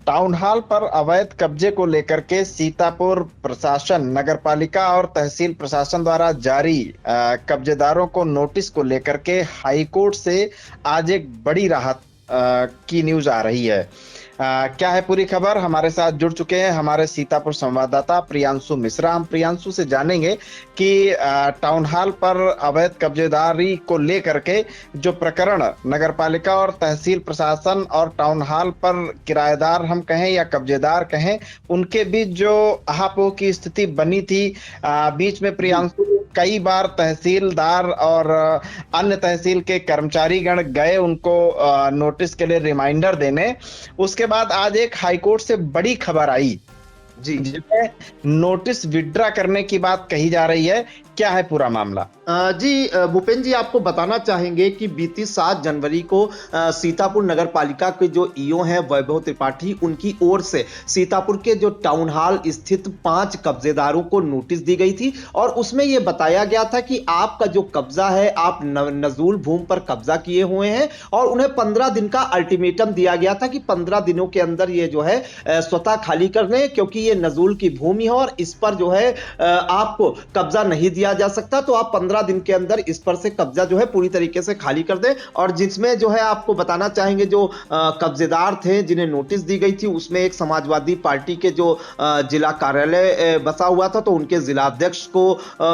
Town hall पर अवैध कब्जे को लेकर के सीतापुर प्रशासन, नगर पालिका और तहसील प्रशासन द्वारा जारी कब्जेदारों को नोटिस को लेकर के हाई कोर्ट से आज एक बड़ी राहत की न्यूज आ रही है। क्या है पूरी खबर, हमारे साथ जुड़ चुके हैं हमारे सीतापुर संवाददाता प्रियांशु मिश्रा। हम प्रियांशु से जानेंगे कि टाउन हॉल पर अवैध कब्जेदारी को लेकर के जो प्रकरण नगर पालिका और तहसील प्रशासन और टाउन हॉल पर किराएदार हम कहें या कब्जेदार कहें, उनके बीच जो हाथापाई की स्थिति बनी थी, बीच में प्रियांशु कई बार तहसीलदार और अन्य तहसील के कर्मचारी गण गए उनको नोटिस के लिए रिमाइंडर देने। उसके बाद आज एक हाईकोर्ट से बड़ी खबर आई जी, जिसमें नोटिस विड्रा करने की बात कही जा रही है। क्या है पूरा मामला? जी भूपेंद्र जी, आपको बताना चाहेंगे कि बीती 7 जनवरी को सीतापुर नगर पालिका के जो ईओ हैं वैभव त्रिपाठी, उनकी ओर से सीतापुर के जो टाउन हॉल स्थित 5 कब्जेदारों को नोटिस दी गई थी और उसमें यह बताया गया था कि आपका जो कब्जा है, आप नजूल भूमि पर कब्जा किए हुए हैं और उन्हें 15 दिन का अल्टीमेटम दिया गया था कि 15 दिनों के अंदर ये जो है स्वतः खाली कर दें, क्योंकि ये नजूल की भूमि है और इस पर जो है आपको कब्जा नहीं दिया जा सकता, तो आप 15 दिन के अंदर इस पर से कब्जा जो है पूरी तरीके से खाली कर दें। और जिसमें जो है आपको बताना चाहेंगे जो कब्जेदार थे जिन्हें नोटिस दी गई थी, उसमें एक समाजवादी पार्टी के जो जिला कार्यालय बसा हुआ था तो उनके जिलाध्यक्ष को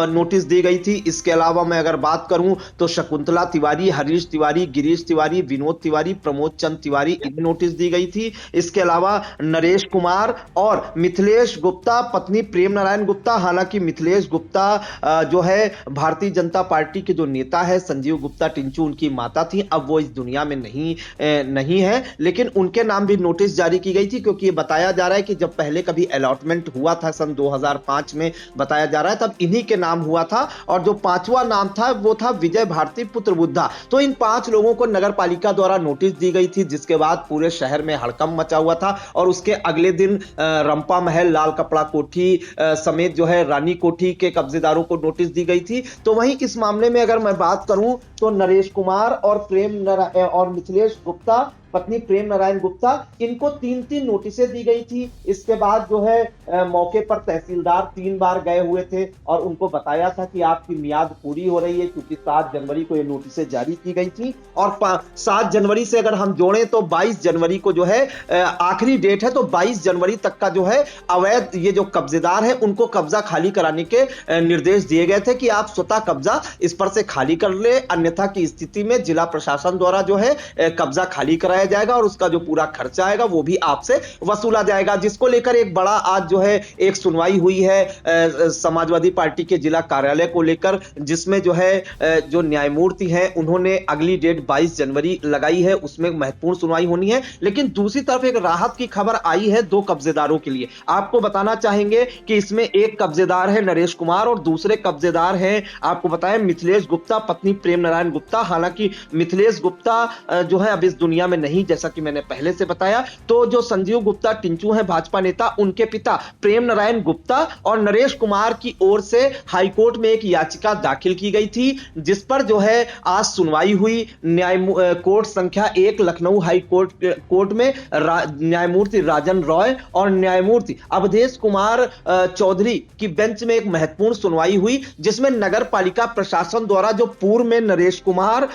नोटिस दी गई थी। इसके अलावा मैं अगर बात करूं तो शकुंतला तिवारी, हरीश तिवारी, गिरीश तिवारी, विनोद तिवारी, प्रमोद चंद तिवारी, इन्हें नोटिस दी गई थी। इसके अलावा नरेश कुमार और मिथिलेश गुप्ता, पत्नी प्रेम नारायण गुप्ता, हालांकि मिथिलेश गुप्ता जो है भारतीय जनता पार्टी के जो नेता है संजीव गुप्ता टिंचू, उनकी माता थी, अब वो इस दुनिया में नहीं है, लेकिन उनके नाम भी नोटिस जारी की गई थी, क्योंकि ये बताया जा रहा है कि जब पहले कभी अलॉटमेंट हुआ था सन 2005 में, बताया जा रहा है तब इन्हीं के नाम हुआ था। और जो 5वां नाम था वो था विजय भारती पुत्र बुद्धा। तो इन 5 लोगों को नगर पालिका द्वारा नोटिस दी गई थी, जिसके बाद पूरे शहर में हड़कंप मचा हुआ था और उसके अगले दिन रंपा महल, लाल कपड़ा कोठी समेत जो है रानी कोठी के कब्जेदारों को नोटिस दी गई थी। तो वहीं इस मामले में अगर मैं बात करूं तो नरेश कुमार और मिथिलेश गुप्ता, पत्नी प्रेम नारायण गुप्ता, इनको 3-3 नोटिसें दी गई थी। इसके बाद जो है मौके पर तहसीलदार 3 बार गए हुए थे और उनको बताया था कि आपकी मियाद पूरी हो रही है, क्योंकि 7 जनवरी को ये नोटिसें जारी की गई थी और 7 जनवरी से अगर हम जोड़ें तो 22 जनवरी को जो है आखिरी डेट है, तो 22 जनवरी तक का जो है अवैध ये जो कब्जेदार है उनको कब्जा खाली कराने के निर्देश दिए गए थे कि आप स्वतः कब्जा इस पर से खाली कर ले, अन्यथा की स्थिति में जिला प्रशासन द्वारा जो है कब्जा खाली कराया जाएगा और उसका जो पूरा खर्चा आएगा वो भी आपसे वसूला जाएगा। जिसको लेकर एक बड़ा आज जो है एक सुनवाई हुई है समाजवादी पार्टी के जिला कार्यालय को लेकर, जिसमें जो है जो न्यायमूर्ति हैं उन्होंने अगली डेट 22 जनवरी लगाई है, उसमें महत्वपूर्ण सुनवाई होनी है। लेकिन दूसरी तरफ एक राहत की खबर आई है 2 कब्जेदारों के लिए। आपको बताना चाहेंगे कि इसमें एक कब्जेदार है नरेश कुमार और दूसरे कब्जेदार हैं आपको बताएं मिथिलेश गुप्ता, पत्नी प्रेम नारायण गुप्ता। हालांकि मिथिलेश गुप्ता जो है अब इस दुनिया में नहीं, जैसा कि मैंने पहले से बताया। तो जो संजीव गुप्ता टिंचू है भाजपा नेता, उनके पिता प्रेम नारायण गुप्ता और नरेश कुमार की ओर से हाईकोर्ट में एक याचिका दाखिल की गई थी, जिस पर जो है आज सुनवाई हुई। कोर्ट संख्या 1 लखनऊ हाई कोर्ट में न्यायमूर्ति राजन रॉय और न्यायमूर्ति अवधेश कुमार चौधरी की बेंच में एक महत्वपूर्ण सुनवाई हुई, जिसमें नगर पालिका प्रशासन द्वारा जो पूर्व में नरेश कुमार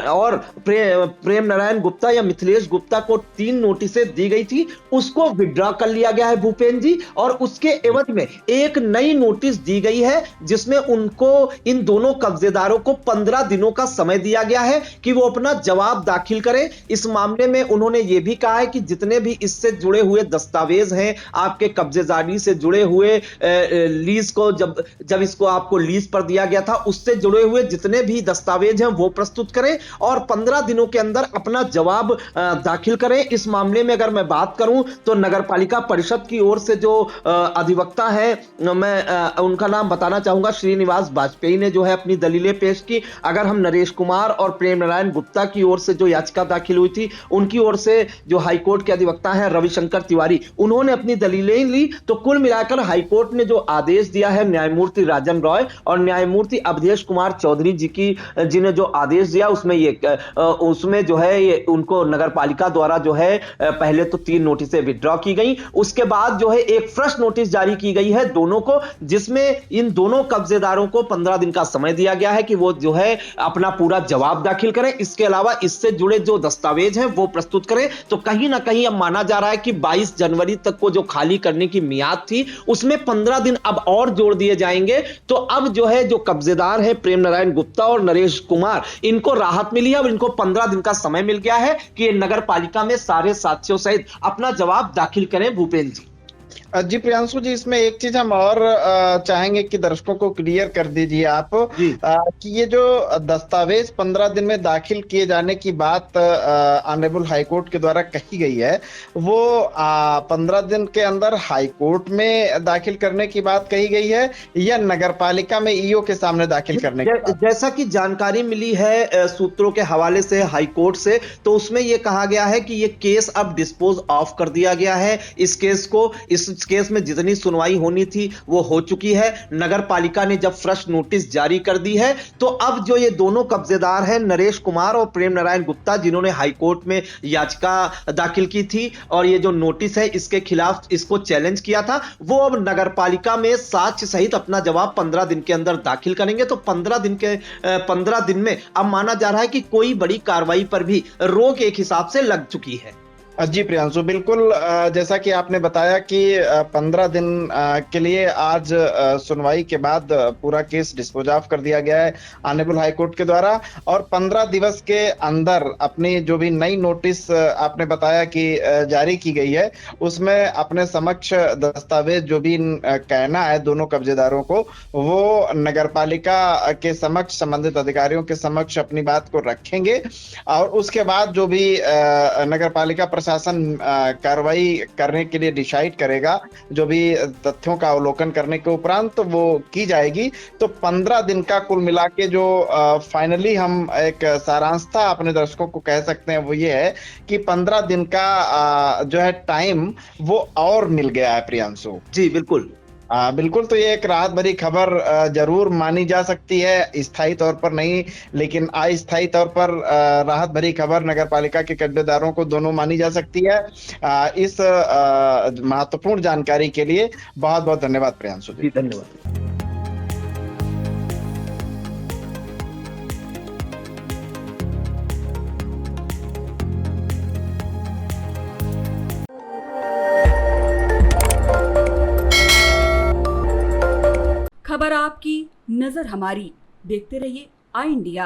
और प्रेम नारायण गुप्ता या मिथिलेश गुप्ता को 3 नोटिसें दी गई थी, उसको विड्रॉ कर लिया गया है भूपेंद्र जी, और उसके एवज में एक नई नोटिस दी गई है, जिसमें उनको इन दोनों कब्जेदारों को 15 दिनों का समय दिया गया है कि वो अपना जवाब दाखिल करें। इस मामले में उन्होंने ये भी कहा है कि जितने भी इससे जुड़े हुए दस्तावेज हैं, आपके कब्जेदारी से जुड़े हुए लीज को जब इसको आपको लीज पर दिया गया था, उससे जुड़े हुए जितने भी दस्तावेज हैं वो प्रस्तुत करें और 15 दिनों के अंदर अपना जवाब दाखिल करें। इस मामले में अगर मैं बात करूं तो नगर पालिका परिषद की ओर से जो अधिवक्ता है, मैं उनका नाम बताना चाहूंगा, श्रीनिवास वाजपेयी ने जो है अपनी दलीलें पेश की। अगर हम नरेश कुमार और प्रेम नारायण गुप्ता की ओर से जो याचिका दाखिल हुई थी, उनकी ओर से जो हाईकोर्ट के अधिवक्ता हैं रविशंकर तिवारी, उन्होंने अपनी दलीलें ली। तो कुल मिलाकर हाईकोर्ट ने जो आदेश दिया है न्यायमूर्ति राजन रॉय और न्यायमूर्ति अवधेश कुमार चौधरी जी की, जिन्हें जो आदेश दिया उसमें जो है ये उनको नगर नगर पालिका द्वारा जो है पहले तो 3 नोटिसें विड्रॉ की गई, उसके बाद जो है एक फ्रेश नोटिस जारी की गई है दोनों को, जिसमें इन दोनों कब्जेदारों को 15 दिन का समय दिया गया है कि वो जो है अपना पूरा जवाब दाखिल करें। इसके अलावा इससे जुड़े जो दस्तावेज हैं वो प्रस्तुत करें। तो कहीं ना कहीं अब माना जा रहा है कि 22 जनवरी तक को जो खाली करने की मियाद थी उसमें 15 दिन अब और जोड़ दिए जाएंगे। तो अब जो है जो कब्जेदार है प्रेम नारायण गुप्ता और नरेश कुमार, इनको राहत मिली है और इनको 15 दिन का समय मिल गया है कि ये नगर पालिका में सारे साथियों सहित अपना जवाब दाखिल करें। भूपेंद्र जी जी प्रियांशु जी, इसमें एक चीज हम और चाहेंगे कि दर्शकों को क्लियर कर दीजिए आप कि ये जो दस्तावेज 15 दिन में दाखिल किए जाने की बात ऑनरेबल हाईकोर्ट के द्वारा कही गई है, वो 15 दिन के अंदर हाईकोर्ट में दाखिल करने की बात कही गई है या नगर पालिका में ईओ के सामने दाखिल करने की बात? जैसा कि जानकारी मिली है सूत्रों के हवाले से हाईकोर्ट से, तो उसमें यह कहा गया है कि यह केस अब डिस्पोज ऑफ कर दिया गया है। इस केस में जितनी सुनवाई होनी थी वो हो चुकी है। नगर पालिका ने जब फ्रेश नोटिस जारी कर दी है तो अब जो ये दोनों कब्जेदार हैं नरेश कुमार और प्रेम नारायण गुप्ता, जिन्होंने हाईकोर्ट में याचिका दाखिल की थी और ये जो नोटिस है इसके खिलाफ इसको चैलेंज किया था, वो अब नगर पालिका में साक्ष्य सहित अपना जवाब 15 दिन के अंदर दाखिल करेंगे। तो 15 दिन में अब माना जा रहा है कि कोई बड़ी कार्रवाई पर भी रोक एक हिसाब से लग चुकी है। जी प्रियांशु, बिल्कुल जैसा कि आपने बताया कि 15 दिन के लिए आज सुनवाई के बाद पूरा केस डिस्पोज ऑफ कर दिया गया है ऑनरेबल हाईकोर्ट के द्वारा, और 15 दिवस के अंदर अपनी जो भी नई नोटिस आपने बताया कि जारी की गई है उसमें अपने समक्ष दस्तावेज जो भी कहना है दोनों कब्जेदारों को, वो नगरपालिका के समक्ष संबंधित अधिकारियों के समक्ष अपनी बात को रखेंगे और उसके बाद जो भी नगरपालिका प्रशासन कार्रवाई करने के लिए डिसाइड करेगा, जो भी तथ्यों का अवलोकन करने के उपरांत वो की जाएगी। तो 15 दिन का कुल मिला के जो फाइनली हम एक सारांश था अपने दर्शकों को कह सकते हैं वो ये है कि 15 दिन का जो है टाइम वो और मिल गया है प्रियांशु। जी बिल्कुल बिल्कुल, तो ये एक राहत भरी खबर जरूर मानी जा सकती है, स्थायी तौर पर नहीं लेकिन अस्थायी तौर पर राहत भरी खबर नगरपालिका के कब्जेदारों को दोनों मानी जा सकती है। इस महत्वपूर्ण जानकारी के लिए बहुत बहुत धन्यवाद प्रियांशु जी। धन्यवाद। खबर आपकी, नजर हमारी। देखते रहिए आई इंडिया।